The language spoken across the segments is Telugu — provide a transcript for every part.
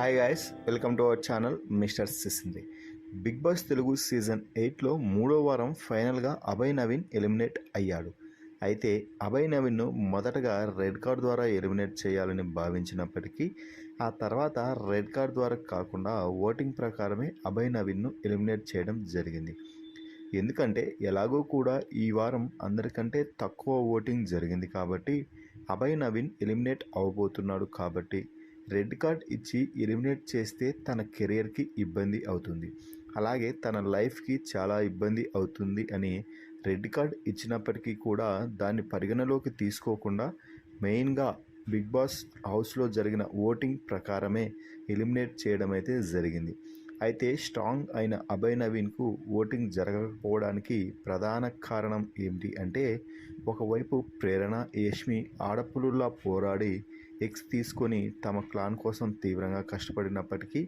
Hi guys, welcome to our channel mister సిసింది. బిగ్ బాస్ తెలుగు సీజన్ 8లో 3వ వారం ఫైనల్గా అభయ్ నవీన్ ఎలిమినేట్ అయ్యాడు. అయితే అభయ్ నవీన్ను మొదటగా రెడ్ కార్డ్ ద్వారా ఎలిమినేట్ చేయాలని భావించినప్పటికీ ఆ తర్వాత రెడ్ కార్డ్ ద్వారా కాకుండా ఓటింగ్ ప్రకారమే అభయ్ నవీన్ను ఎలిమినేట్ చేయడం జరిగింది. ఎందుకంటే ఎలాగో కూడా ఈ వారం అందరికంటే తక్కువ ఓటింగ్ జరిగింది కాబట్టి అభయ్ నవీన్ ఎలిమినేట్ అవ్వబోతున్నాడు. కాబట్టి రెడ్ కార్డ్ ఇచ్చి ఎలిమినేట్ చేస్తే తన కెరియర్కి ఇబ్బంది అవుతుంది, అలాగే తన లైఫ్కి చాలా ఇబ్బంది అవుతుంది అని రెడ్ కార్డ్ ఇచ్చినప్పటికీ కూడా దాన్ని పరిగణలోకి తీసుకోకుండా మెయిన్గా బిగ్ బాస్ హౌస్లో జరిగిన ఓటింగ్ ప్రకారమే ఎలిమినేట్ చేయడం అయితే జరిగింది. అయితే స్ట్రాంగ్ అయిన అభయ్ నవీన్కు ఓటింగ్ జరగకపోవడానికి ప్రధాన కారణం ఏమిటి అంటే, ఒకవైపు ప్రేరణ, యష్మి ఆడపులులా పోరాడి ఎగ్స్ తీసుకొని తమ క్లాన్ కోసం తీవ్రంగా కష్టపడినప్పటికీ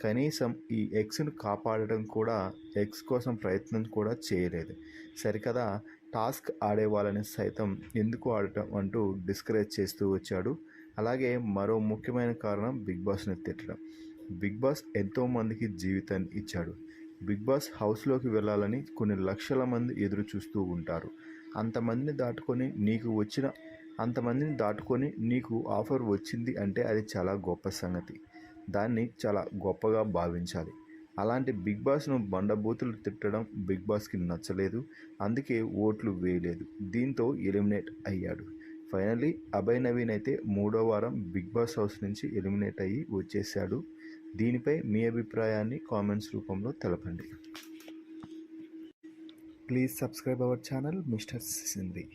కనీసం ఈ ఎగ్స్ను కాపాడడం కూడా ఎగ్స్ కోసం ప్రయత్నం కూడా చేయలేదు. సరికదా టాస్క్ ఆడే వాళ్ళని సైతం ఎందుకు ఆడటం అంటూ డిస్కరేజ్ చేస్తూ వచ్చాడు. అలాగే మరో ముఖ్యమైన కారణం బిగ్ బాస్ని తిట్టడం. బిగ్ బాస్ ఎంతోమందికి జీవితాన్ని ఇచ్చాడు. బిగ్ బాస్ హౌస్లోకి వెళ్ళాలని కొన్ని లక్షల మంది ఎదురు చూస్తూ ఉంటారు. అంతమందిని దాటుకొని నీకు ఆఫర్ వచ్చింది అంటే అది చాలా గొప్ప సంగతి. దాన్ని చాలా గొప్పగా భావించాలి. అలాంటి బిగ్ బాస్ను బండబూతులు తిట్టడం బిగ్ బాస్కి నచ్చలేదు. అందుకే ఓట్లు వేయలేదు. దీంతో ఎలిమినేట్ అయ్యాడు. ఫైనల్లీ అభయ్ నవీన్ అయితే 3వ వారం బిగ్ బాస్ హౌస్ నుంచి ఎలిమినేట్ అయ్యి వచ్చేసాడు. దీనిపై మీ అభిప్రాయాన్ని కామెంట్స్ రూపంలో తెలపండి. Please subscribe our channel mister సిసింది.